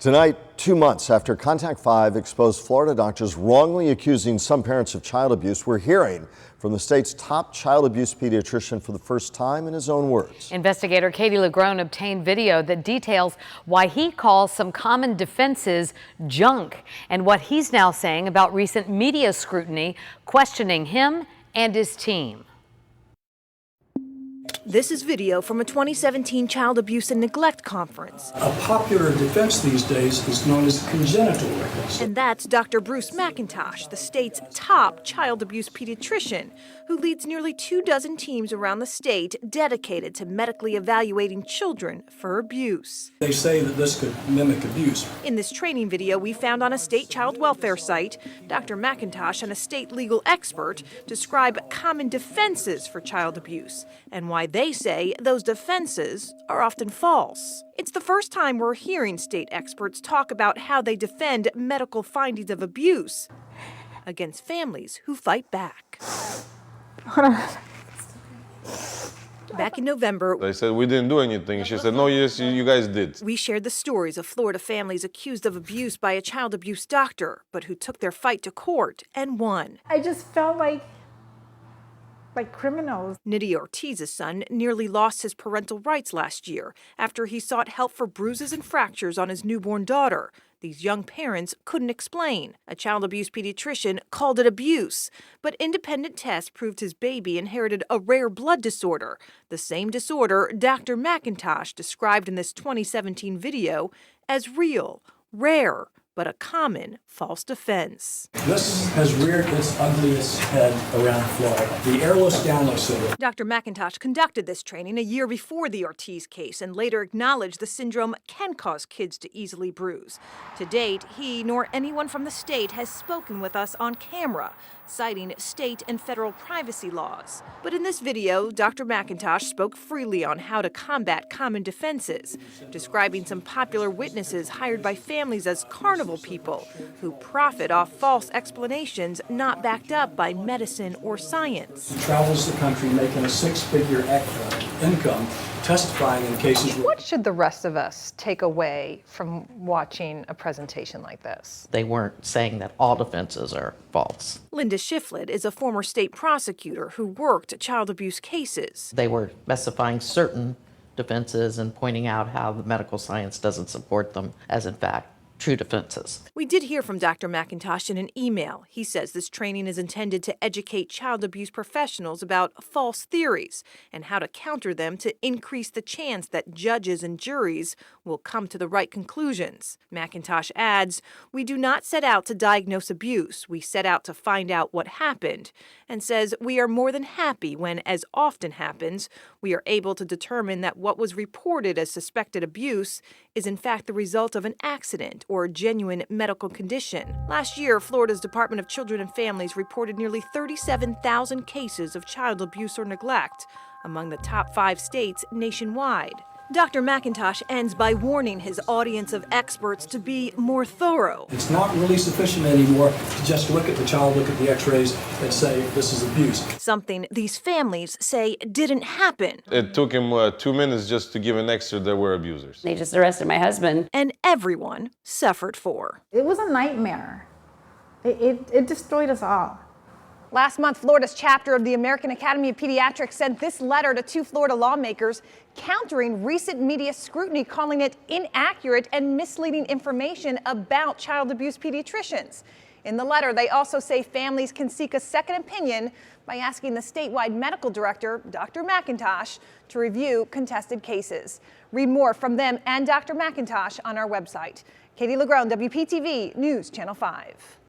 Tonight, 2 months after Contact 5 exposed Florida doctors wrongly accusing some parents of child abuse, we're hearing from the state's top child abuse pediatrician for the first time in his own words. Investigator Katie LeGrone obtained video that details why he calls some common defenses junk and what he's now saying about recent media scrutiny questioning him and his team. This is video from a 2017 child abuse and neglect conference. A popular defense these days is known as congenital recklessness. And that's Dr. Bruce McIntosh, the state's top child abuse pediatrician, who leads nearly 24 teams around the state dedicated to medically evaluating children for abuse. They say that this could mimic abuse. In this training video we found on a state child welfare site, Dr. McIntosh and a state legal expert describe common defenses for child abuse and why they say those defenses are often false. It's the first time we're hearing state experts talk about how they defend medical findings of abuse against families who fight back. Back in November, I said, we didn't do anything. She said, no, yes, you guys did. we shared the stories of Florida families accused of abuse by a child abuse doctor, but who took their fight to court and won. I just felt like criminals. Nidia Ortiz's son nearly lost his parental rights last year after he sought help for bruises and fractures on his newborn daughter. These young parents couldn't explain. A child abuse pediatrician called it abuse, but independent tests proved his baby inherited a rare blood disorder, the same disorder Dr. McIntosh described in this 2017 video as real, rare, but a common false defense. This has reared its ugliest head around Florida, the airless-downless syndrome. Dr. McIntosh conducted this training a year before the Ortiz case and later acknowledged the syndrome can cause kids to easily bruise. To date, he nor anyone from the state has spoken with us on camera, citing state and federal privacy laws. But in this video, Dr. McIntosh spoke freely on how to combat common defenses, describing some popular witnesses hired by families as carnival people who profit off false explanations not backed up by medicine or science. He travels the country making a six-figure income, testifying in cases where... What should the rest of us take away from watching a presentation like this? They weren't saying that all defenses are false. Linda Shiflett is a former state prosecutor who worked child abuse cases. They were specifying certain defenses and pointing out how the medical science doesn't support them as, in fact, true defenses. We did hear from Dr. McIntosh in an email. He says this training is intended to educate child abuse professionals about false theories and how to counter them to increase the chance that judges and juries will come to the right conclusions. McIntosh adds, "We do not set out to diagnose abuse. We set out to find out what happened," and says we are more than happy when, as often happens, we are able to determine that what was reported as suspected abuse is in fact the result of an accident or a genuine medical condition. Last year, Florida's Department of Children and Families reported nearly 37,000 cases of child abuse or neglect, among the top 5 states nationwide. Dr. McIntosh ends by warning his audience of experts to be more thorough. It's not really sufficient anymore to just look at the child, look at the x-rays, and say this is abuse. Something these families say didn't happen. It took him 2 minutes just to give an extra that we're abusers. They just arrested my husband. And everyone suffered for. It was a nightmare. It destroyed us all. Last month, Florida's chapter of the American Academy of Pediatrics sent this letter to 2 Florida lawmakers countering recent media scrutiny, calling it inaccurate and misleading information about child abuse pediatricians. In the letter, they also say families can seek a second opinion by asking the statewide medical director, Dr. McIntosh, to review contested cases. Read more from them and Dr. McIntosh on our website. Katie LeGrone, WPTV News Channel 5.